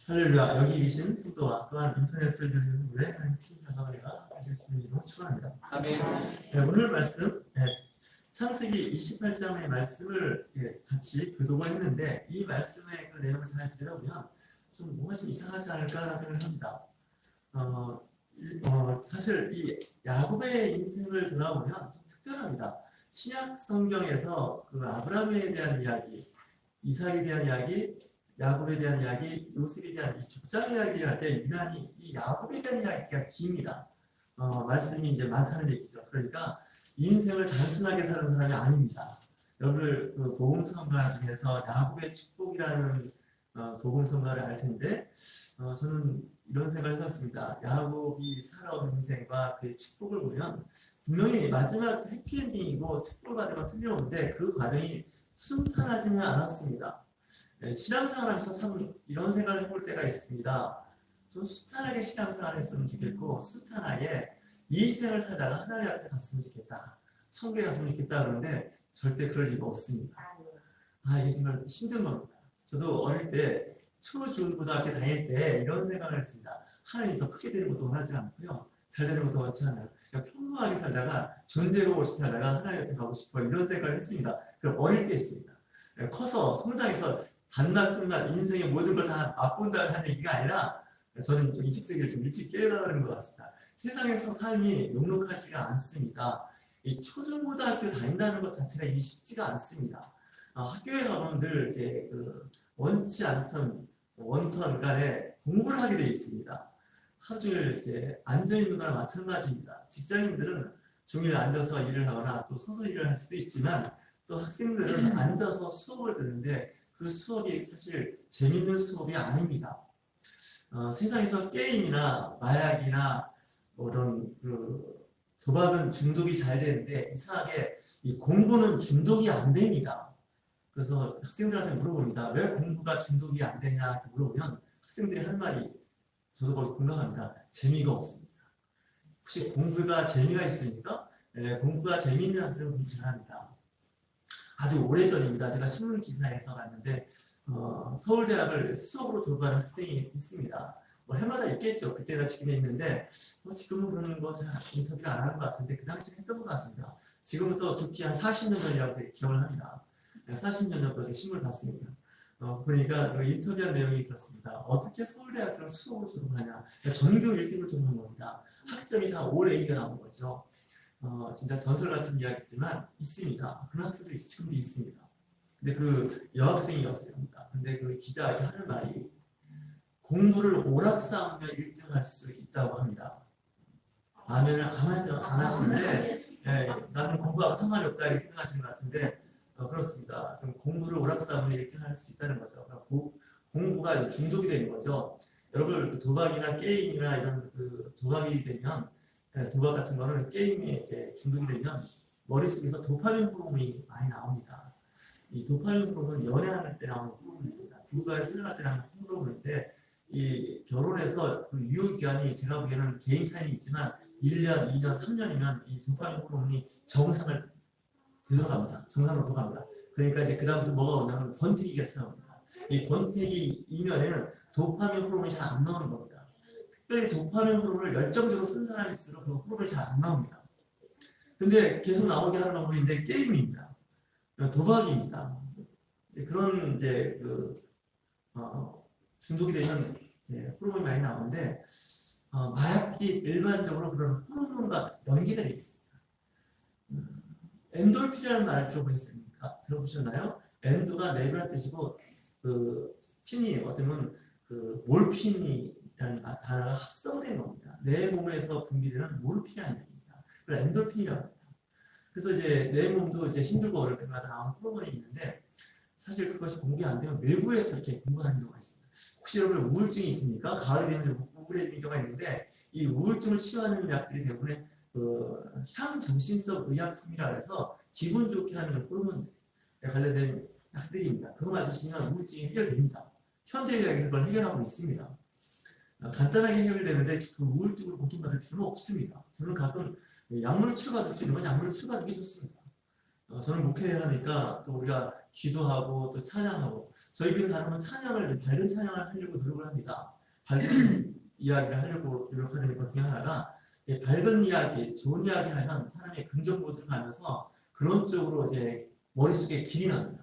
할렐루야. 여기 계신 성도와 또한 인터넷을 듣는 우리의 하나님 신자가 하실 수 있는 이름으로 축원합니다. 아멘. 네, 오늘 말씀 창세기 28장의 말씀을 같이 교독을 했는데 이 말씀의 그 내용을 잘 들여다보면 좀 뭔가 좀 이상하지 않을까라는 생각을 합니다. 사실 이 야곱의 인생을 돌아보면 좀 특별합니다. 신약 성경에서 그 아브라함에 대한 이야기, 이삭에 대한 이야기, 야곱에 대한 이야기, 요셉에 대한 이 족장 이야기를 할 때 유난히 이 야곱에 대한 이야기가 깁니다. 말씀이 이제 많다는 얘기죠. 그러니까 인생을 단순하게 사는 사람이 아닙니다. 여러분 그 복음성가 중에서 야곱의 축복이라는 복음성가를 알 텐데 저는 이런 생각을 해봤습니다. 야곱이 살아온 인생과 그의 축복을 보면 분명히 마지막 해피엔딩이고 축복을 받은 건 틀림없는데 그 과정이 순탄하지는 않았습니다. 신앙생활하면서 참 이런 생각을 해볼 때가 있습니다. 좀 순탄하게 신앙생활을 했으면 좋겠고 순탄하게 이 생을 살다가 하나님 앞에 갔으면 좋겠다. 천국에 갔으면 좋겠다 그러는데 절대 그럴 리가 없습니다. 이게 정말 힘든 겁니다. 저도 어릴 때 초중고등학교 다닐 때 이런 생각을 했습니다. 하나님 더 크게 되는 것도 원하지 않고요. 잘 되는 것도 원치 않아요. 그냥 평범하게 살다가 존재로 없이 살다가 하나님 앞에 가고 싶어 이런 생각을 했습니다. 그럼 어릴 때 했습니다. 커서 성장해서 단맛순간 인생의 모든 걸 다 맛본다는 얘기가 아니라 저는 이 책세기를 좀 일찍 깨달은 것 같습니다. 세상에서 삶이 녹록하지가 않습니다. 이 초중고등학교 다닌다는 것 자체가 이미 쉽지가 않습니다. 학교에 가면 늘 이제 원치 않던 원턴 간에 공부를 하게 되어 있습니다. 하루 종일 이제 앉아 있는 거나 마찬가지입니다. 직장인들은 종일 앉아서 일을 하거나 또 서서 일을 할 수도 있지만 또 학생들은 앉아서 수업을 듣는데 그 수업이 사실 재밌는 수업이 아닙니다. 세상에서 게임이나 마약이나 이런 도박은 중독이 잘 되는데 이상하게 이 공부는 중독이 안 됩니다. 그래서 학생들한테 물어봅니다. 왜 공부가 중독이 안 되냐 이렇게 물어보면 학생들이 하는 말이 저도 거의 공감합니다. 재미가 없습니다. 혹시 공부가 재미가 있습니까? 네, 공부가 재미있는 학생은 공부 잘합니다. 아주 오래전입니다. 제가 신문 기사에서 봤는데 서울대학을 수석으로 졸업한 학생이 있습니다. 해마다 있겠죠. 그때나 지금에 있는데 지금은 그런 거 잘 인터뷰를 안 하는 것 같은데 그 당시에 했던 것 같습니다. 지금부터 좋게 한 40년 전이라고 기억을 합니다. 40년 전부터 신문을 봤습니다. 보니까 인터뷰한 내용이 그렇습니다. 어떻게 서울대학교를 수석으로 졸업하냐. 전교 1등을 졸업한 겁니다. 학점이 다 올 A가 나온 거죠. 진짜 전설 같은 이야기지만 있습니다. 그런 학생들이 지금도 있습니다. 근데 그 여학생이었습니다. 근데 그 기자에게 하는 말이 공부를 오락싸움에 1등할 수 있다고 합니다. 아멘을 안 하시는데 나는 공부하고 상관이 없다 이렇게 생각하시는 것 같은데 그렇습니다. 공부를 오락싸움에 1등할 수 있다는 거죠. 공부가 중독이 되는 거죠. 여러분 도박이나 게임이나 이런 도박이 되면 도박 같은 거는 게임에 이제 중독이 되면 머릿속에서 도파민 호르몬이 많이 나옵니다. 이 도파민 호르몬은 연애할 때 나오는 호르몬입니다. 부부가 생활할 때 나오는 호르몬인데 이 결혼해서 유효기간이 제가 보기에는 개인 차이는 있지만 1년, 2년, 3년이면 이 도파민 호르몬이 정상을 들어갑니다. 정상으로 들어갑니다. 그러니까 이제 그 다음부터 뭐가 오냐면 권태기가 찾아옵니다. 이 권태기 이면에는 도파민 호르몬이 잘 안 나오는 겁니다. 특별히 도파민 호르몬을 열정적으로 쓴 사람일수록 그 호르몬이 잘 안 나옵니다. 근데 계속 나오게 하는 방법인데 게임입니다. 도박입니다. 그런 이제 중독이 되면 이제 호르몬이 많이 나오는데 마약이 일반적으로 그런 호르몬과 연계가 되어 있습니다. 엔돌핀이라는 말을 들어보셨습니까? 들어보셨나요? 엔도가 내부란 뜻이고 핀이 어쩌면 몰핀이라는 단어가 합성된 겁니다. 내 몸에서 분비되는 모르핀이라는 얘기입니다. 그걸 엔돌핀이라고 합니다. 그래서 이제 내 몸도 이제 힘들고 어릴 때마다 나오는 호르몬이 있는데 사실 그것이 공급이 안 되면 외부에서 이렇게 공급하는 경우가 있습니다. 혹시 여러분 우울증이 있습니까? 가을이 되면 우울해지는 경우가 있는데 이 우울증을 치료하는 약들이 대부분의 향정신성 의약품이라 해서 기분 좋게 하는 호르몬에 관련된 약들입니다. 그거 맞으시면 우울증이 해결됩니다. 현대의학에서 그걸 해결하고 있습니다. 간단하게 해결되는데 그 우울증을 고통받을 필요는 없습니다. 저는 가끔 약물을 치료받을 수 있는 건 약물을 치료받는 게 좋습니다. 저는 목회하니까 또 우리가 기도하고 또 찬양하고 저희 교회는 다른 찬양을 밝은 찬양을 하려고 노력을 합니다. 밝은 이야기를 하려고 노력하는 것 중에 하나가 밝은 이야기, 좋은 이야기를 하면 사람의 긍정 모드로 가면서 그런 쪽으로 이제 머릿속에 길이 납니다.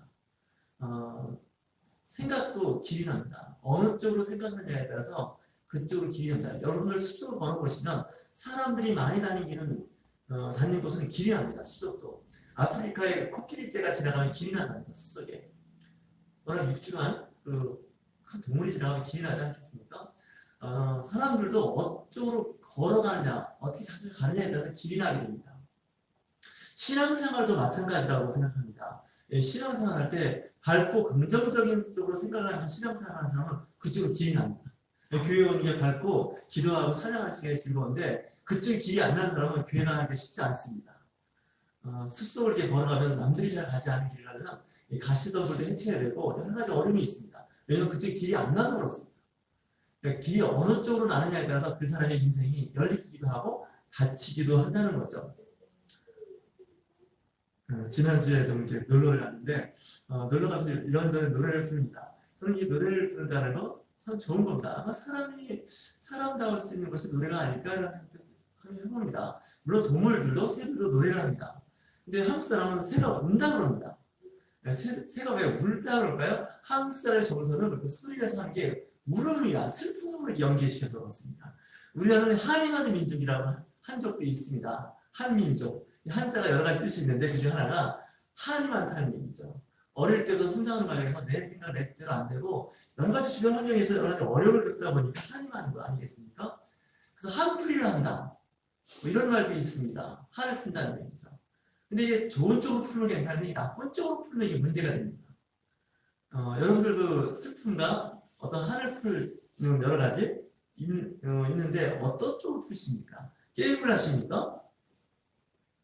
생각도 길이 납니다. 어느 쪽으로 생각하느냐에 따라서 그쪽으로 길이 납니다. 여러분들 숲속을 걸어보시면 사람들이 많이 다니는 곳은 길이 납니다. 숲속도. 아프리카에 코끼리 떼가 지나가면 길이 난답니다. 숲속에. 워낙 육중한 큰 동물이 지나가면 길이 나지 않겠습니까? 사람들도 어쪽으로 걸어가느냐, 어떻게 자주 가느냐에 따라서 길이 나게 됩니다. 신앙생활도 마찬가지라고 생각합니다. 신앙생활 할 때 밝고 긍정적인 쪽으로 생각을 하는 신앙생활 하는 사람은 그쪽으로 길이 납니다. 교회 오는 게 밝고 기도하고 찬양하는 시간이 즐거운데 그쪽에 길이 안 나는 사람은 교회 가는 게 쉽지 않습니다. 숲속을 이렇게 걸어가면 남들이 잘 가지 않은 길을 가려면 가시덤불도 해체해야 되고 여러 가지 어려움이 있습니다. 왜냐하면 그쪽에 길이 안 나서 그렇습니다. 그러니까 길이 어느 쪽으로 나느냐에 따라서 그 사람의 인생이 열리기도 하고 닫히기도 한다는 거죠. 지난주에 좀 이렇게 놀러를 갔는데 놀러 가면서 이런저런 노래를 부릅니다. 저는 이 노래를 부른다는 거 참 좋은 겁니다. 아마 사람이 사람다울 수 있는 것이 노래가 아닐까라는 생각도 해봅니다. 물론 동물들도 새들도 노래를 합니다. 근데 한국 사람은 새가 운다 그럽니다. 새가 왜 울다 그럴까요? 한국 사람의 정서는 그 소리내서 하는 게 울음이야, 슬픔으로 연기시켜서 그렇습니다. 우리나라는 한임하는 민족이라고 한 적도 있습니다. 한민족. 한자가 여러 가지 뜻이 있는데 그 중에 하나가 한이 많다는 얘기죠. 어릴 때도 성장하는 과정에서 내 생각 내 뜻대로 안 되고 여러 가지 주변 환경에서 여러 가지 어려움을 겪다 보니까 한이 많은 거 아니겠습니까? 그래서 한풀이를 한다. 뭐 이런 말도 있습니다. 한을 푼다는 얘기죠. 근데 이게 좋은 쪽으로 풀면 괜찮으니 나쁜 쪽으로 풀면 이게 문제가 됩니다. 여러분들 그 슬픔과 어떤 한을 풀는 여러 가지 있는데 어떤 쪽으로 푸십니까? 게임을 하십니까?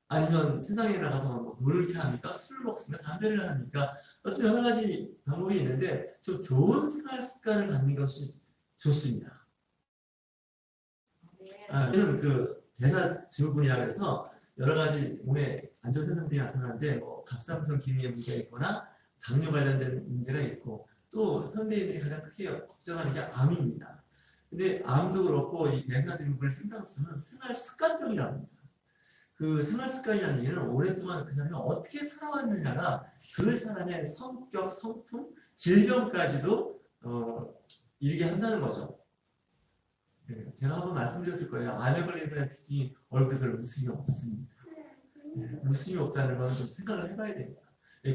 아니면 세상에 나가서 뭐 놀기를 합니까? 술을 먹습니까? 담배를 합니까? 어떤 여러 가지 방법이 있는데 좀 좋은 생활 습관을 갖는 것이 좋습니다. 이런 그 대사증후군이라고 해서 여러 가지 몸에 안 좋은 현상들이 나타나는데 뭐 갑상선 기능에 문제가 있거나 당뇨 관련된 문제가 있고 또 현대인들이 가장 크게 걱정하는 게 암입니다. 근데 암도 그렇고 이 대사증후군의 상당수는 생활 습관병이라고 합니다. 그 생활 습관이라는 얘기는 오랫동안 그 사람이 어떻게 살아왔느냐가 그 사람의 성격, 성품, 질병까지도 이르게 한다는 거죠. 제가 한번 말씀드렸을 거예요. 암에 걸린 사람의 특징이 얼굴에 별 웃음이 없습니다. 웃음이 없다는 건 좀 생각을 해봐야 됩니다.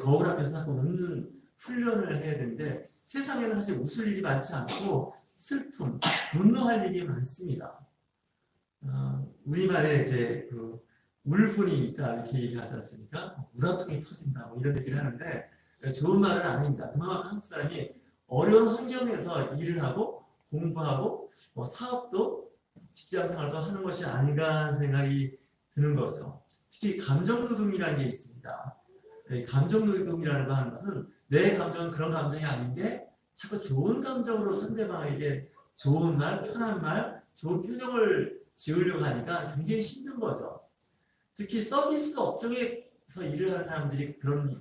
거울 앞에서 자꾸 웃는 훈련을 해야 되는데 세상에는 사실 웃을 일이 많지 않고 슬픔, 분노할 일이 많습니다. 우리말에 이제 그 울분이 있다 이렇게 얘기하지 않습니까? 우라통이 터진다 뭐 이런 얘기를 하는데 좋은 말은 아닙니다. 그만큼 한국 사람이 어려운 환경에서 일을 하고 공부하고 뭐 사업도 직장 생활도 하는 것이 아닌가 하는 생각이 드는 거죠. 특히 감정노동이라는 게 있습니다. 감정노동이라는 거 하는 것은 내 감정은 그런 감정이 아닌데 자꾸 좋은 감정으로 상대방에게 좋은 말, 편한 말, 좋은 표정을 지으려고 하니까 굉장히 힘든 거죠. 특히 서비스 업종에서 일을 하는 사람들이 그런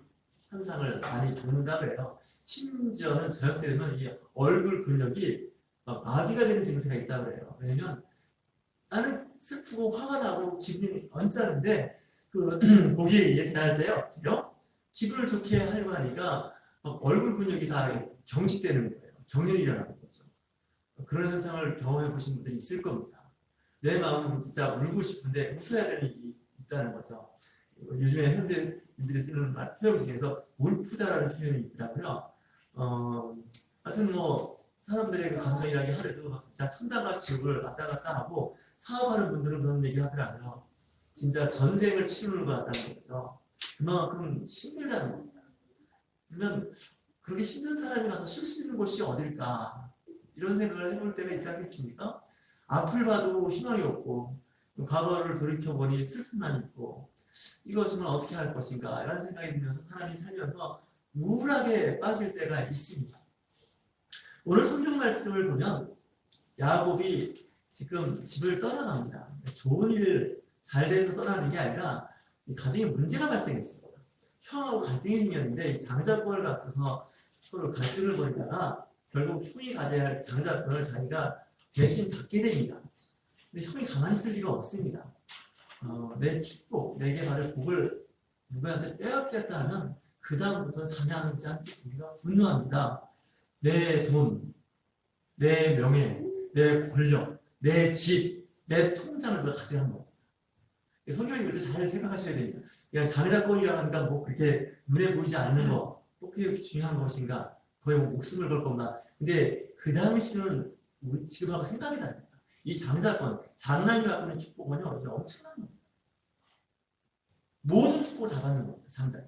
현상을 많이 겪는다 그래요. 심지어는 저녁 때 되면 이 얼굴 근육이 마비가 되는 증세가 있다 그래요. 왜냐면 나는 슬프고 화가 나고 기분이 언짢은데 그 고객에게 대할 때 어떻게 해요? 기분을 좋게 하려고 하니까 얼굴 근육이 다 경직되는 거예요. 경련이 일어나는 거죠. 그런 현상을 경험해 보신 분들이 있을 겁니다. 내 마음은 진짜 울고 싶은데 웃어야 되는 일이 있다는 거죠. 요즘에 현대인들이 쓰는 표현 중에서 울프다라는 표현이 있더라고요. 하여튼 뭐 사람들의 그 감정이라기 하더라도 막 진짜 천당과 지옥을 왔다 갔다 하고 사업하는 분들은 그런 얘기 하더라고요. 진짜 전쟁을 치르는 것 같다는 거죠. 그만큼 힘들다는 겁니다. 그러면 그렇게 힘든 사람이 가서 쉴 수 있는 곳이 어딜까? 이런 생각을 해볼 때가 있지 않겠습니까? 앞을 봐도 희망이 없고 과거를 돌이켜보니 슬픔만 있고 이거 정말 어떻게 할 것인가 이런 생각이 들면서 사람이 살면서 우울하게 빠질 때가 있습니다. 오늘 성경 말씀을 보면 야곱이 지금 집을 떠나갑니다. 좋은 일 잘 돼서 떠나는 게 아니라 가정에 문제가 발생했어요. 형하고 갈등이 생겼는데 이 장자권을 갖고서 서로 갈등을 벌이다가 결국 형이 가져야 할 장자권을 자기가 대신 받게 됩니다. 근데 형이 가만히 있을 리가 없습니다. 내 축복, 내게 받을 복을 누구한테 빼앗겼다 하면 그 다음부터 자녀하지 않겠습니까? 분노합니다. 내 돈, 내 명예, 내 권력, 내 집, 내 통장을 다 가져간 겁니다. 성경이 그럴 때 잘 생각하셔야 됩니다. 그냥 자녀자권이라는 건 뭐 그렇게 눈에 보이지 않는 거, 꼭 그게 중요한 것인가? 거의 뭐 목숨을 걸 겁니다. 근데 그 당시는 지금하고 생각이 다릅니다. 이 장자권, 장남이 갖고 있는 축복은요, 이게 엄청난 겁니다. 모든 축복을 다 받는 겁니다. 장자.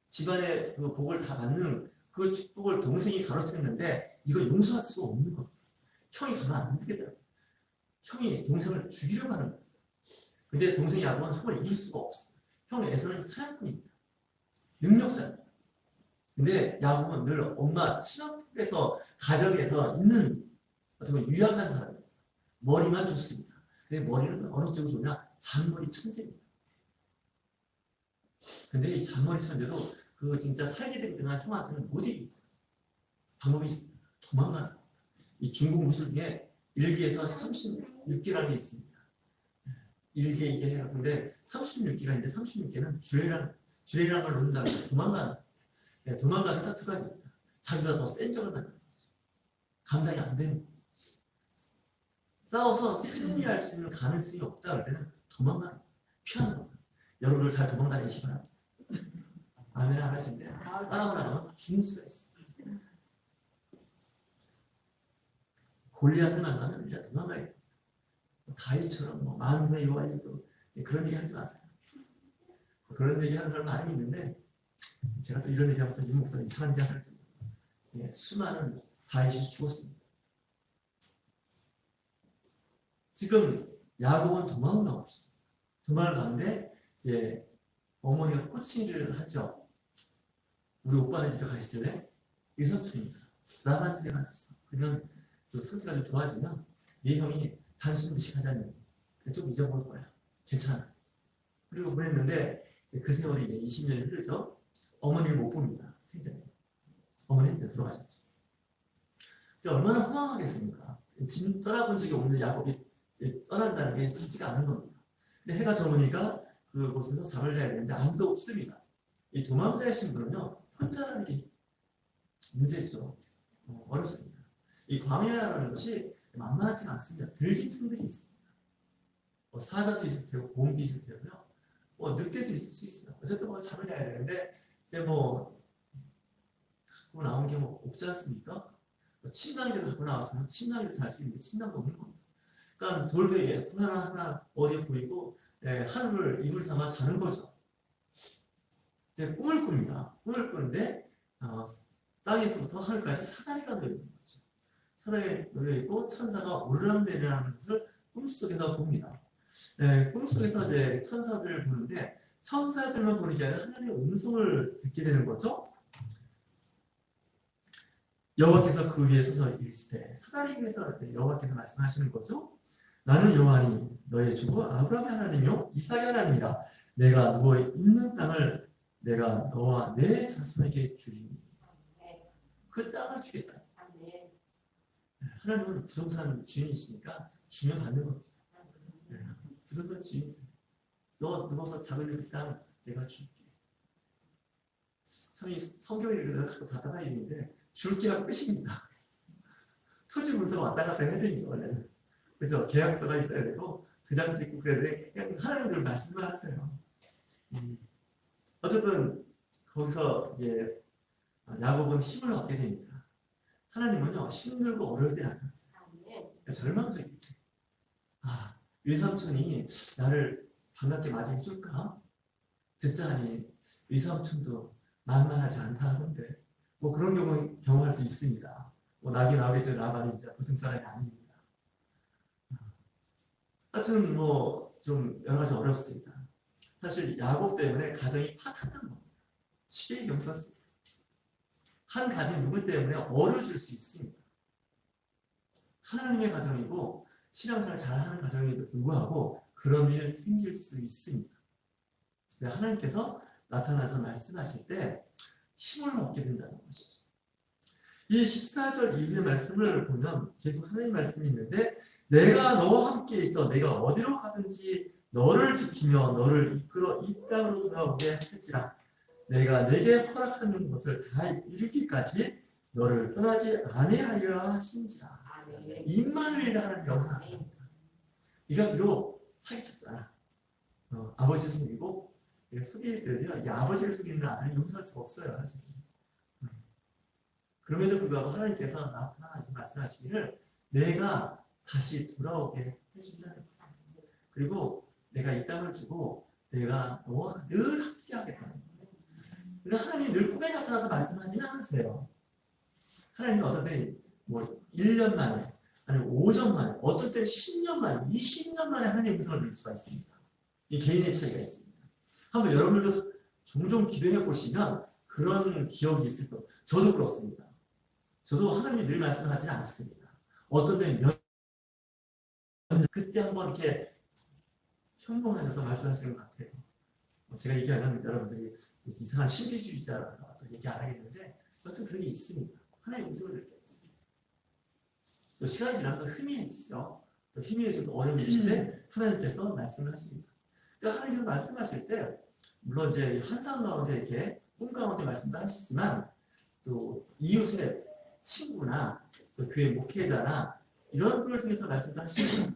집안의 그 복을 다 받는 그 축복을 동생이 가로챘는데 이걸 용서할 수가 없는 겁니다. 형이 가만 안 두겠더라고요. 형이 동생을 죽이려고 하는 겁니다. 근데 동생이 야곱은 형을 이길 수가 없어요. 형 에서는 사랑꾼입니다. 능력자입니다. 근데 야곱은 늘 엄마 친엄에서 가정에서 있는 어떻게 보면 유약한 사람입니다. 머리만 좋습니다. 근데 머리는 어느 쪽으로 좋냐? 잔머리 천재입니다. 근데 이 잔머리 천재도 그 진짜 살기들이 등한 형한테는 못 이깁니다. 방법이 있습니다. 도망가는 겁니다. 이 중국 무술 중에 1기에서 36기라는 게 있습니다. 1개, 2개 해요. 근데 36기가 있는데 36개는 주례랑 걸 놓는다는 도망가는 겁니다. 네, 도망가는 딱 두 가지입니다. 자기가 더 센 적을 만나는 거죠. 감당이 안 되는 겁니다. 싸워서 승리할 수 있는 가능성이 없다 그럴 때는 도망가는 겁니다. 피하는 겁니다. 여러분들 잘 도망다니시 바랍니다. 아멘 안 하신대요. 싸움을 하면 죽는 수가 있습니다. 골리앗을 만나면 진짜 도망가야 됩니다. 다윗처럼 뭐 만군의 여호와이고 그런 얘기 하지 마세요. 그런 얘기 하는 사람 많이 있는데 제가 또 이런 얘기하면서 이 목사님 이상한 얘기 하는지 수많은 다윗이 죽었습니다. 지금 야곱은 도망을 가고 있습니다. 도망을 가는데 이제 어머니가 코치를 하죠. 우리 오빠네 집에 가 있을 때 유삼촌입니다. 라반 집에 갔었어. 그러면 좀 상태가 좀 좋아지면 네 형이 단순 무식하자니 좀 잊어볼 거야. 괜찮아. 그리고 보냈는데 그 세월이 이제 20년이 흐르죠. 어머니를 못 봅니다. 생전에. 어머니는 돌아가셨죠. 이제 얼마나 허망하겠습니까? 지금 떠나본 적이 없는 야곱이 이제 떠난다는 게 쉽지가 않은 겁니다. 근데 해가 저무니까 그곳에서 잠을 자야 되는데 아무도 없습니다. 이 도망자이신 분은요, 혼자라는 게 문제죠. 어렵습니다. 이 광야라는 것이 만만하지가 않습니다. 들짐승들이 있습니다. 사자도 있을 테고, 곰도 있을 테고요. 늑대도 있을 수 있어요. 어쨌든 잠을 자야 되는데, 이제 갖고 나온 게 없지 않습니까? 침낭이라도 갖고 나왔으면 침낭이라도 잘 수 있는데, 침낭도 없는 겁니다. 그러니까 돌베개에 돈 하나 어디에 보이고, 하늘을 이불 삼아 자는 거죠. 근데 꿈을 꿉니다. 꿈을 꾸는데, 땅에서부터 하늘까지 사다리가 놓여있는 거죠. 사다리가 놓여있고, 천사가 오르락내리락하는 것을 꿈속에서 봅니다. 꿈속에서 이제 천사들을 보는데, 천사들만 보는 게 아니라 하나님의 음성을 듣게 되는 거죠. 여호와께서 그 위에 서서 이르시되, 사다리 위에서 여호와께서 말씀하시는 거죠. 나는 여호와니 너의 주고 아브라함의 하나님이요 이삭의 하나님이라. 내가 누워 있는 땅을 내가 너와 내 자손에게 주리니. 그 땅을 주겠다. 하나님은 부동산 주인이시니까 주면 받는 겁니다. 부동산 주인이세요. 너 누워서 작은 그 땅 내가 줄게. 참 이 성경을 읽으면 자꾸 답답한 일인데 줄게 하고 끝입니다. 토지 문서가 왔다 갔다 해야 되니까 원래는. 그죠? 계약서가 있어야 되고 두 장 찍고 그래야 돼. 그냥 하나님들 말씀만 하세요. 어쨌든 거기서 이제 야곱은 힘을 얻게 됩니다. 하나님은요 힘들고 어려울 때 나타나세요. 절망적이에요. 외삼촌이 나를 반갑게 맞이해 줄까? 듣자니 외삼촌도 만만하지 않다 하던데 그런 경우 경험할 수 있습니다. 나게 나오겠죠. 라반이 진짜 보통 사람이 아닙니다. 하여튼 좀 여러 가지 어렵습니다. 사실 야곱 때문에 가정이 파탄난 겁니다. 쉽게 경켰습니다. 한 가정 누구 때문에 어려워질 수 있습니다. 하나님의 가정이고 신앙생활 잘하는 가정에도 불구하고 그런 일이 생길 수 있습니다. 하나님께서 나타나서 말씀하실 때 힘을 얻게 된다는 것이죠. 이 14절 이후의 말씀을 보면 계속 하나님 말씀이 있는데 내가 너와 함께 있어 내가 어디로 가든지 너를 지키며 너를 이끌어 이 땅으로 돌아오게 할지라 내가 내게 허락하는 것을 다 이루기까지 너를 떠나지 아니하리라 하신지라. 임마누엘이라는 명사. 네가 비록 사기쳤잖아. 아버지를 속이고 속이더라도 이 아버지를 속이는 아들을 용서할 수가 없어요. 사실. 그럼에도 불구하고 하나님께서 나타나서 말씀하시기를 내가 다시 돌아오게 해준다는 거예요. 그리고 내가 이 땅을 주고 내가 너와 늘 함께 하겠다는 거예요. 그러니까 하나님이 늘 꿈에 나타나서 말씀하지는 않으세요. 하나님은 어떤 때 뭐 1년 만에 아니면 5년 만에 어떤 때는 10년 만에 20년 만에 하나님의 음성을 들을 수가 있습니다. 이 개인의 차이가 있습니다. 한번 여러분들도 종종 기도해 보시면 그런 기억이 있을 거예요. 저도 그렇습니다. 저도 하나님이 늘 말씀하지는 않습니다. 어떤 때는 그때 한번 이렇게 현몽하셔서 말씀하시는 것 같아요. 제가 얘기하면 여러분들이 이상한 신비주의자라고 또 얘기 안 하겠는데 어떤 그런 게 있습니다. 하나님의 음성을 들을 때가 있습니다. 또 시간이 지나면 또 희미해지죠. 또 희미해지고 어려움이 있을 때 하나님께서 말씀을 하십니다. 그러니까 하나님께서 말씀하실 때 물론 이제 환상 가운데 이렇게 꿈 가운데 말씀도 하시지만 또 이웃의 친구나 또 교회 목회자나 이런 분을 통해서 말씀도 하시고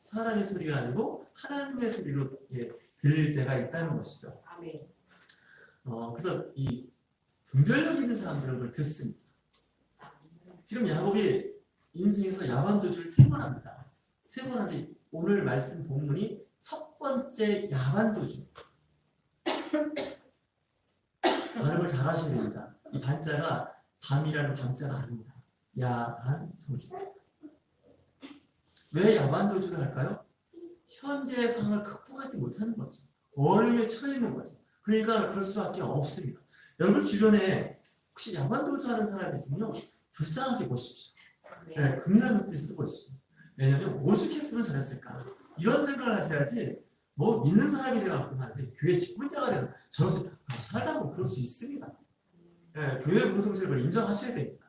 사람의 소리가 아니고 하나님의 소리로 들릴 때가 있다는 것이죠. 그래서 이 분별력 있는 사람들은 그걸 듣습니다. 지금 야곱이 인생에서 야반도주를 3번 합니다. 3번 하는데 오늘 말씀 본문이 첫 번째 야반도주입니다. 발음을 잘 하셔야 됩니다. 이 반자가 밤이라는 밤자가 아닙니다. 야반도주입니다. 왜 야반도주를 할까요? 현재의 상황을 극복하지 못하는 거죠. 어려움에 처해 있는 거죠. 그러니까 그럴 수밖에 없습니다. 여러분 주변에 혹시 야반도주 하는 사람이 있으면 불쌍하게 보십시오. 긍휼한 눈빛으로 보십시오. 왜냐하면 오죽했으면 잘했을까 이런 생각을 하셔야지 뭐 믿는 사람이 돼갖고 말이지 교회 직분자가 돼서 저런 살다 보면 그럴 수 있습니다. 교회 공동체를 인정하셔야 됩니다.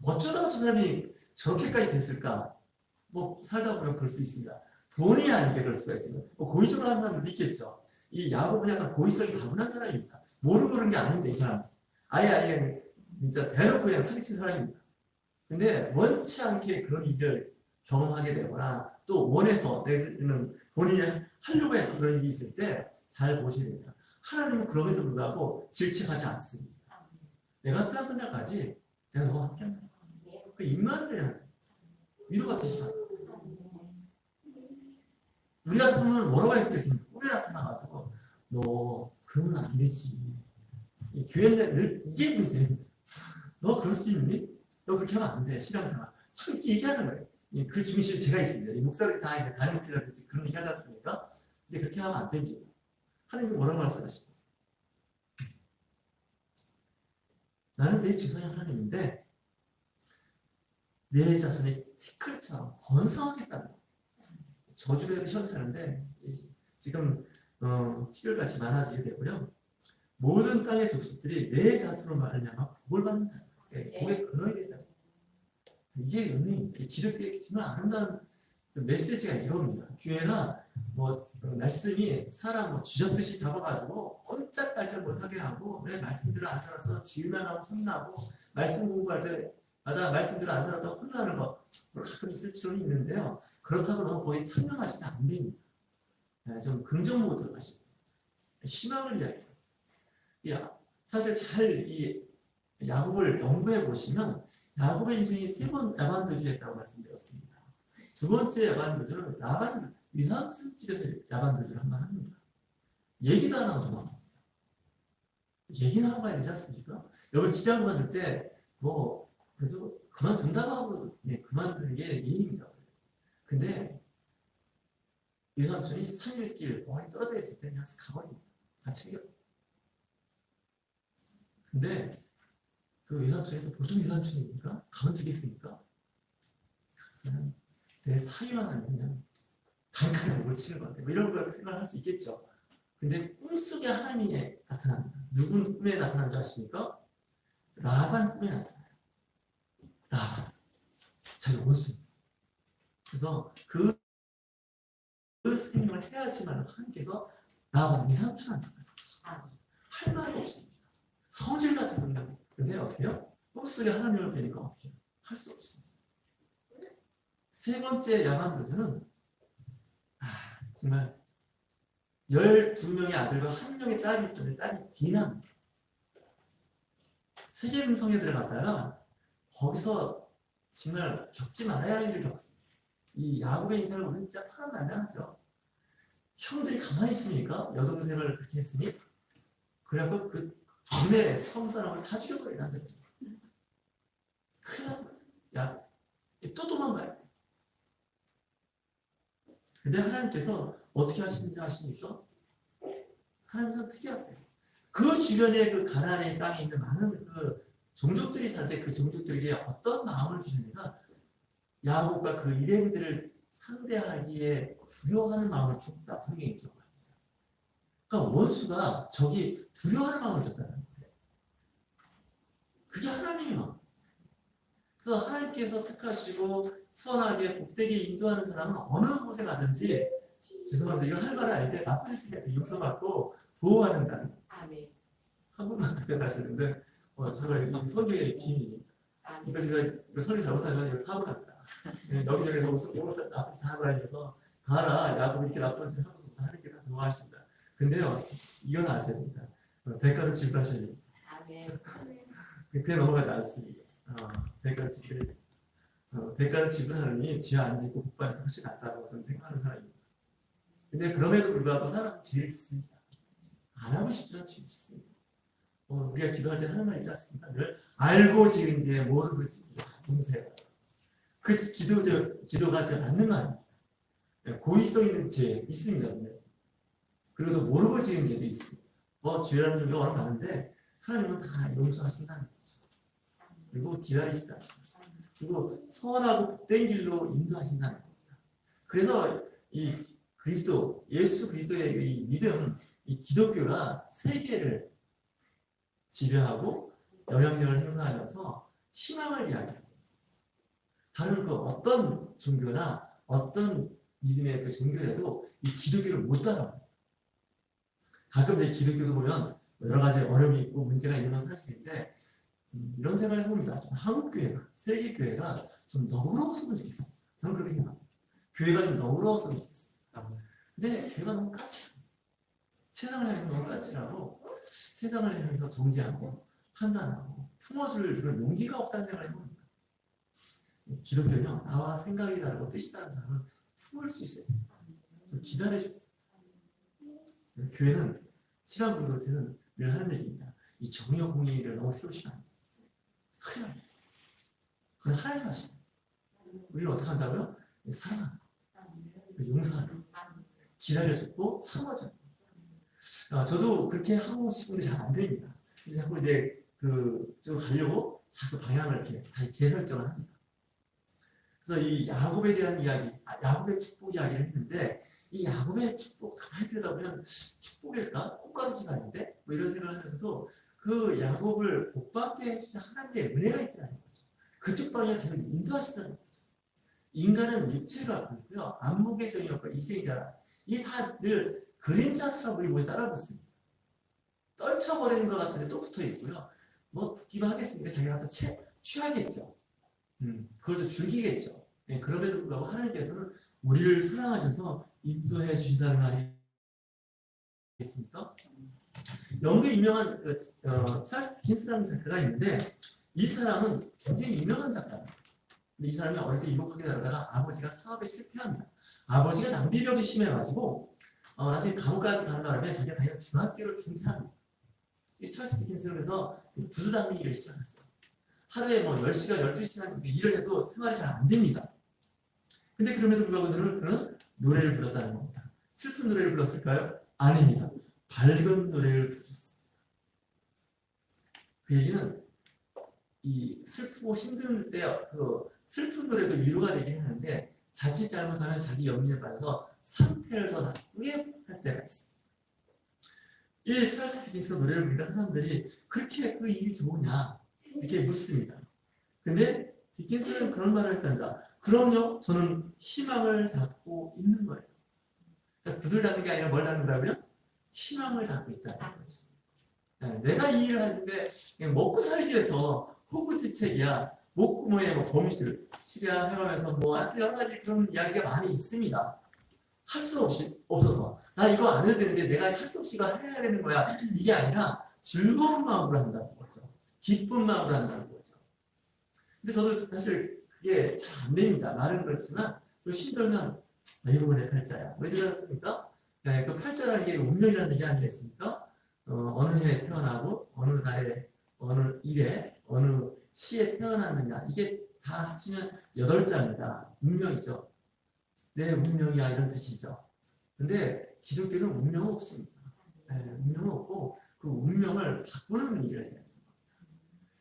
어쩌다가 저 사람이 저렇게까지 됐을까? 뭐 살다 보면 그럴 수 있습니다. 본의 아니게 그럴 수가 있습니다. 뭐 고의적으로 하는 사람도 있겠죠. 이 야곱은 약간 고의성이 다분한 사람입니다. 모르고 그런 게 아닌데 이 사람 아예 진짜 대놓고 그냥 사기친 사람입니다. 근데 원치 않게 그런 일을 경험하게 되거나 또 원해서 내지는 본인이 하려고 해서 그런 일이 있을 때 잘 보셔야 됩니다. 하나님은 그럼에도 불구하고 질책하지 않습니다. 내가 살았던 날까지 내가 너와 함께 한다. 그 임마누엘이 하나님 위로가 되시면 안 됩니다. 우리 같으면 뭐라고 했겠습니까? 꿈에 나타나가지고 너 그러면 안 되지. 이 교회는 늘 이게 문제입니다. 너 그럴 수 있니? 너 그렇게 하면 안 돼. 신앙생활. 이렇게 얘기하는 거예요. 그 중심에 제가 있습니다. 이 목사들이 다 이제 다른 목회자들 그런 얘기 하지 않습니까? 근데 그렇게 하면 안 됩니다. 하나님이 뭐라고 말씀하십니까? 나는 내 조상이 하나님인데 내 자손의 티끌처럼 번성하겠다는 거예요. 저주로 해도 시원찮은데 지금 티끌같이 많아지게 되고요. 모든 땅의 족속들이 내 자손으로 말미암아 복을 받는다. 복의 근원이 된다. 이게 은혜입니다. 기독교의 정말 아름다운 메시지가 이겁니다. 교회가 뭐 말씀이 사람 뭐 쥐잡듯이 잡아가지고 꼼짝달짝 못하게 하고 내 말씀대로 안 살아서 주일만 하면 혼나고 말씀 공부할 때마다 말씀대로 안 살았다 혼나는 거 가끔 있을 필요는 있는데요. 그렇다고 너무 거의 참여하시면 안 됩니다. 좀 긍정 모드로 가시고 희망을 이야기해요. 사실 잘 이 야곱을 연구해 보시면 야곱의 인생이 3번 야반도주했다고 말씀드렸습니다. 두 번째 야반도주는 라반 위삼촌 집에서 야반도주를 한번 합니다. 얘기도 안 하고 도망갑니다. 얘기는 하고 가야 되지 않습니까? 여러분 직장 그만둘 때 뭐 그래도 그만둔다고 하고 그만두는 게 예의입니다. 근데 위삼촌이 3일길 멀리 떨어져 있을 때 그냥 가버립니다. 다 챙겨. 근데 그 위삼촌이 또 보통 위삼촌입니까? 가만 두겠습니까? 그 사람 내 사위만 하면 그냥 단칼에 목을 치는 것 같아요. 뭐 이런 걸 생각할 수 있겠죠. 근데 꿈속에 하나님이 나타납니다. 누군 꿈에 나타난 줄 아십니까? 라반 꿈에 나타나요. 라반. 자기 원수입니다. 그래서 그 생명을 해야지만 하나님께서 라반 2, 3천 한다고 말씀하십니다. 할 말이 없습니다. 성질 같은 성경. 근데 어떻게 해요? 꿈속에 하나님을 뵈니까 어떻게 해요? 할 수 없습니다. 세 번째 야반 도주는 정말 12명의 아들과 1명의 딸이 있었는데 딸이 비난. 세겜 성에 들어갔다가 거기서 정말 겪지 말아야 할 일을 겪습니다. 이 야곱의 인생을 보면 진짜 파란만장하죠. 형들이 가만히 있으니까 여동생을 그렇게 했으니 그래갖고 그 동네 성 사람을 다 죽여버린다는 거예요. 큰일 난 거예요. 야, 또 도망가요. 근데 하나님께서 어떻게 하시는지 아십니까? 하나님은 특이하세요. 그 주변에 그 가나안의 땅에 있는 많은 그 종족들이 살 때 그 종족들에게 어떤 마음을 주시는가? 야곱과 그 이방인들을 상대하기에 두려워하는 마음을 줬다. 성경이 기록합니다. 그러니까 원수가 적이 두려워하는 마음을 줬다는 거예요. 그게 하나님의 마음. 그래서 하나님께서 택하시고 선하게 복되게 인도하는 사람은 어느 곳에 가든지 죄송합니다. 이거 할 말은 아닌데 나쁜 짓을 용서받고 보호하는다는 한 분만 표현하시는데 정말 이 성경의 비밀이 그러니까 제가 이거 설리 잘못하면 이거 사고 납니다. 여기저기서 오늘 나쁜 사고를 해서 가라 야곱이 이렇게 나쁜 짓을 하면서 하나님께 다 도와하신다. 근데요 이건 아셔야 됩니다. 대가는 지불하셔야 됩니다. 그게 넘어가지 않습니다. 대가는 지불해야 됩니다. 대가는 지불하느니 지하 안 짓고 복받이 훨씬 낫다고 저는 생각하는 사람입니다. 근데 그럼에도 불구하고 사람은 죄를 짓습니다. 안 하고 싶지만 죄를 짓습니다. 우리가 기도할 때 하는 말 있지 않습니까? 늘 알고 지은 죄 모르고 지은 죄 용서해라. 그 기도가 맞는 말입니다. 고의성 있는 죄 있습니다. 그리고 또 모르고 지은 죄도 있습니다. 죄라는 종류가 워낙 많은데 하나님은 다 용서하신다는 거죠. 그리고 기다리신다는 거죠. 그리고 선하고 복된 길로 인도하신다는 겁니다. 그래서 이 그리스도, 예수 그리스도의 이 믿음, 이 기독교가 세계를 지배하고 영향력을 행사하면서 희망을 이야기합니다. 다른 그 어떤 종교나 어떤 믿음의 그 종교라도 이 기독교를 못 따라옵니다. 가끔 이제 기독교도 보면 여러 가지 어려움이 있고 문제가 있는 건 사실인데 이런 생각을 해봅니다. 좀 한국 교회가, 세계 교회가 좀 너그러웠으면 좋겠습니다. 저는 그렇게 생각합니다. 교회가 좀 너그러웠으면 좋겠습니다. 근데 교회가 너무 까칠합니다. 세상을 향해서 너무 까칠하고 세상을 향해서 정지하고 판단하고 품어줄 그런 용기가 없다는 생각을 해봅니다. 기독교는요, 나와 생각이 다르고 뜻이 다른 사람을 품을 수 있어요. 좀 기다려주고. 교회는 신앙 공동체는 늘 하는 얘기입니다. 이 정의와 공의를 너무 세우시면 안 됩니다. 큰일 납니다. 그건 하나님 하십니다. 우리는 어떻게 한다고요? 사랑하는 거, 용서하는 거, 기다려주고 참아주는 거. 저도 그렇게 하고 싶은데 잘 안 됩니다. 그래서 자꾸 이제 그쪽으로 가려고 자꾸 방향을 이렇게 다시 재설정을 합니다. 그래서 이 야곱에 대한 이야기, 야곱의 축복 이야기를 했는데 이 야곱의 축복 가만히 들여다보면 축복일까? 꽃가루지가 아닌데? 이런 생각을 하면서도 그 야곱을 복받게 해주는 하나님의 은혜가 있다는 거죠. 그쪽 방향을 계속 인도하시다는 거죠. 인간은 육체가 보이고요. 안목의 정의였고 이생이잖아. 이게 다 늘 그림자처럼 우리 몸에 따라붙습니다. 떨쳐버리는 것 같은데 또 붙어 있고요. 붙기만 하겠습니까? 자기가 또 취하겠죠. 그걸 또 즐기겠죠. 그럼에도 불구하고 하나님께서는 우리를 사랑하셔서 인도해 주신다는 거 아니겠습니까? 영국의 유명한 찰스 디킨스라는 작가가 있는데 이 사람은 굉장히 유명한 작가입니다. 근데 이 사람이 어릴 때 유복하게 자라다가 아버지가 사업에 실패합니다. 아버지가 낭비병이 심해가지고 나중에 감옥까지 가는 바람에 자기가 다니던 중학교를 중퇴합니다. 이 찰스 디킨스는 그래서 구두닦는 일을 시작했어요. 하루에 10시간, 12시간 일을 해도 생활이 잘 안 됩니다. 근데 그럼에도 불구하고 그는 노래를 불렀다는 겁니다. 슬픈 노래를 불렀을까요? 아닙니다. 밝은 노래를 부르셨습니다. 그 얘기는 이 슬프고 힘들 때 슬픈 노래도 위로가 되긴 하는데 자칫 잘못하면 자기 연민에 빠져서 상태를 더 나쁘게 할 때가 있습니다. 이 찰스 디킨스가 노래를 부르니까 사람들이 그렇게 그 일이 좋으냐 이렇게 묻습니다. 근데 디킨스는 그런 말을 했답니다. 그럼요, 저는 희망을 갖고 있는 거예요. 그러니까 구두를 닫는 게 아니라 뭘 닫는다고요? 희망을 갖고 있다는 거죠. 내가 이 일을 하는데 먹고 살기 위해서 호구지책이야, 목구멍에 뭐 거미줄 치랴 해가면서 뭐 여러 가지 그런 이야기가 많이 있습니다. 할 수 없이 없어서 나 이거 안 해도 되는데 내가 할 수 없이 이거 해야 되는 거야, 이게 아니라 즐거운 마음으로 한다는 거죠. 기쁜 마음으로 한다는 거죠. 근데 저도 사실 그게 잘 안 됩니다. 말은 그렇지만 좀 힘들면 이거 내 팔자야 왜 그러셨습니까? 네, 그 팔자라는 게 운명이라는 얘기 아니겠습니까? 어느 해에 태어나고 어느 달에 어느 일에 어느 시에 태어났느냐, 이게 다 합치면 8자입니다. 운명이죠. 내 운명이야 이런 뜻이죠. 근데 기독교는 운명은 없습니다. 네, 운명은 없고 그 운명을 바꾸는 일을 해야 됩니다.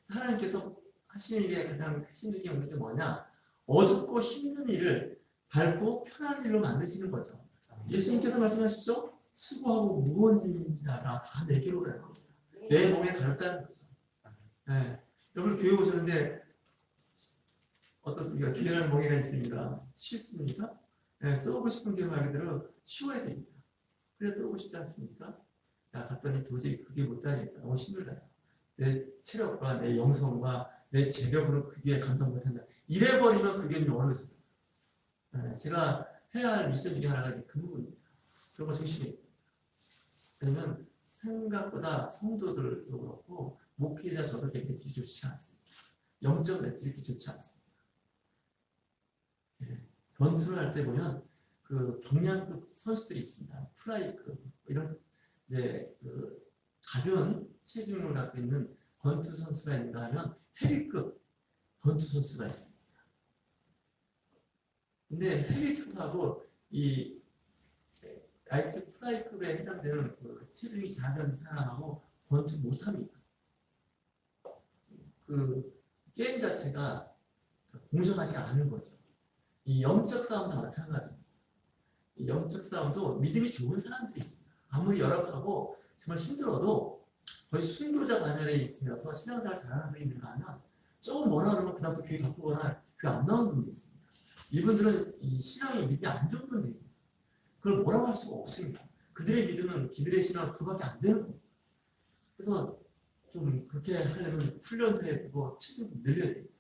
하나님께서 하시는 일의 가장 핵심적인 게 뭐냐? 어둡고 힘든 일을 밝고 편한 일로 만드시는 거죠. 예수님께서 말씀하시죠? 수고하고 무거운 짐이라 다 내게로 오라는 겁니다. 내 몸에 가볍다는 거죠. 네. 여러분 교회 오셨는데 어떻습니까? 교회라는 멍에가 있습니다. 쉽습니까? 네, 떠오고 싶은 게 말 그대로 쉬워야 됩니다. 그래 떠오고 싶지 않습니까? 나 갔더니 도저히 그게 못 다니겠다. 너무 힘들다. 내 체력과 내 영성과 내 재력으로 그게 감당 못한다. 이래버리면 그게 어려워집니다. 네, 제가 해야 할 미션 중에 하나가 그 부분입니다. 그런 거 조심해야 됩니다. 왜냐면 생각보다 성도들도 그렇고 목회자 저도 매질이 좋지 않습니다. 영적 매질이 좋지 않습니다. 네, 권투를 할 때 보면 그 경량급 선수들이 있습니다. 플라이급 이런 이제 그 가벼운 체중을 갖고 있는 권투 선수가 있는가 하면 헤비급 권투 선수가 있습니다. 근데 헤비급하고 이 라이트 플라이급에 해당되는 그 체중이 작은 사람하고 권투 못합니다. 그 게임 자체가 공정하지가 않은 거죠. 이 영적 싸움도 마찬가지입니다. 이 영적 싸움도 믿음이 좋은 사람들이 있습니다. 아무리 열악하고 정말 힘들어도 거의 순교자 반열에 있으면서 신앙생활 잘하는 분이 있는가 하면 조금 뭐라 그러면 그다음부터 교회 바꾸거나 교회 안 나오는 분도 있습니다. 이분들은 이 신앙의 믿음이 안 좋은 분들입니다. 그걸 뭐라고 할 수가 없습니다. 그들의 믿음은 그들의 신앙은 그밖에 안 되는 겁니다. 그래서 좀 그렇게 하려면 훈련도 해야 되고 체중도 늘려야 됩니다.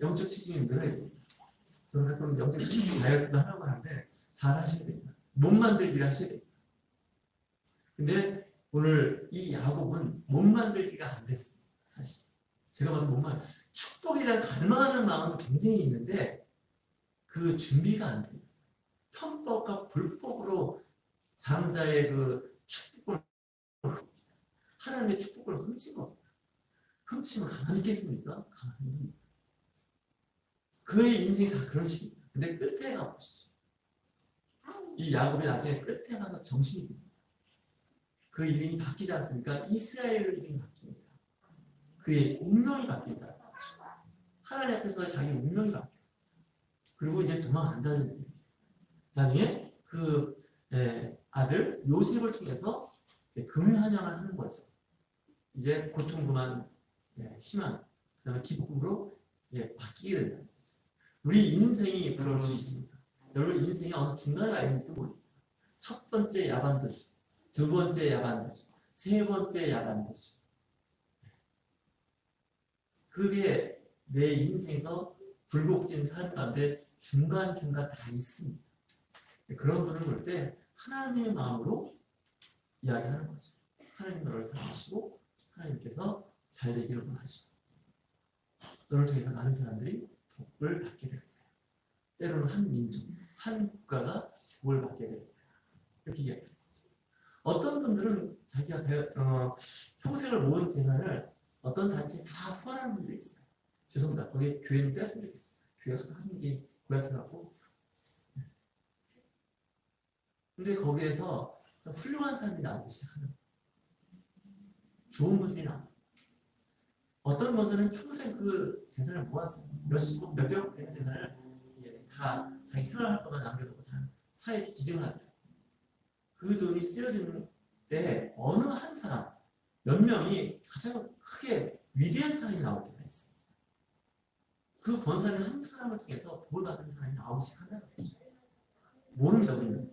영적 체중이 늘어야 됩니다. 저는 가끔 영적 다이어트도 하라고 하는데 잘 하셔야 됩니다. 몸 만들기를 하셔야 됩니다. 근데 오늘 이 야곱은 몸 만들기가 안 됐습니다. 사실 제가 봐도 축복에 대한 갈망하는 마음은 굉장히 있는데 그 준비가 안 됩니다. 편법과 불법으로 장자의 그 축복을 훔칩니다. 하나님의 축복을 훔친 겁니다. 훔치면 가만히 있겠습니까? 가만히 있습니다. 그의 인생이 다 그런 식입니다. 근데 끝에 가보시죠. 이 야곱이 나중에 끝에 가서 정신이 듭니다. 그 이름이 바뀌지 않습니까? 이스라엘로 이름이 바뀝니다. 그의 운명이 바뀐다는 거죠. 하나님 앞에서 자기 운명이 바뀌어요. 그리고 이제 도망 안 다니는 거예요. 나중에 그 아들 요셉을 통해서 금유한양을 하는 거죠. 이제 고통 그만 희망, 그 다음에 기쁨으로 바뀌게 된다는 거죠. 우리 인생이 그럴 수 있습니다. 여러분 인생이 어느 중간에 가 있는지도 모릅니다. 첫 번째 야반도주, 두 번째 야반도주, 세 번째 야반도주. 그게 내 인생에서 굴곡진 삶 가운데 중간중간 다 있습니다. 그런 분을 볼 때 하나님의 마음으로 이야기하는 거죠. 하나님 너를 사랑하시고 하나님께서 잘 되기를 원하시고 너를 통해서 많은 사람들이 복을 받게 될 거야. 때로는 한 민족, 한 국가가 복을 받게 될 거야. 이렇게 이야기하는 거죠. 어떤 분들은 자기가 평생을 모은 재산을 어떤 단체에 다 후원하는 분들이 있어요. 죄송합니다. 거기에 교회는 뺐으면 좋겠습니다. 교회에서 하는 게 고약해갖고. 근데 거기에서 훌륭한 사람들이 나오기 시작하는 거예요. 좋은 분들이 나와요. 어떤 분들은 평생 그 재산을 모았어요. 몇백억 되는 재산을 다 자기 생활할 것만 남겨놓고 다 사회에 기증을 하더라고요. 그 돈이 쓰여지는 때 어느 한 사람, 몇 명이 가장 크게 위대한 사람이 나올 때가 있어요. 그 권사님 한 사람을 통해서 볼 받은 사람이 나오기 시작한다는 거죠. 모릅니다, 우리는.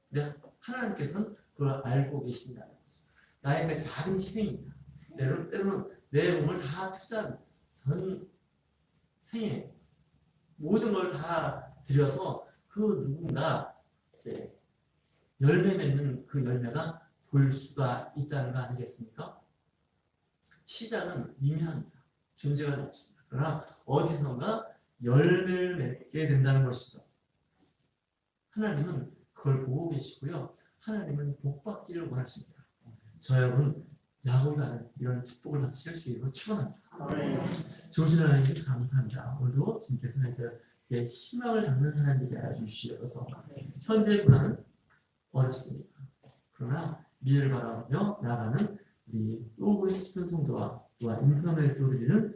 근데 하나님께서는 그걸 알고 계신다는 거죠. 나의 그 작은 희생입니다. 때로는 내 몸을 다 투자한 전 생에 모든 걸 다 들여서 그 누군가 이제 열매 맺는 그 열매가 보일 수가 있다는 거 아니겠습니까? 시작은 미미합니다. 존재가 없습니다. 그러나 어디선가 열매를 맺게 된다는 것이죠. 하나님은 그걸 보고 계시고요. 하나님은 복 받기를 원하십니다. 저 여러분 야곱이 받은 이런 축복을 받으실 수 있도록 축원합니다. 좋으신 하나님 감사합니다. 오늘도 주님께서 이렇게 희망을 담는 사람들이 알아주시어서 현재의 고난은 어렵습니다. 그러나 미래를 바라보며 나아가는 우리 또 보고 싶은 성도와 또한 인터넷으로 드리는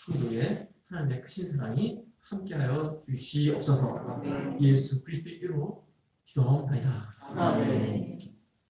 성도의 하나님의 크신 사랑이 함께하여 주시옵소서. 예수 그리스도의 이름으로 기도하옵나이다. 아멘.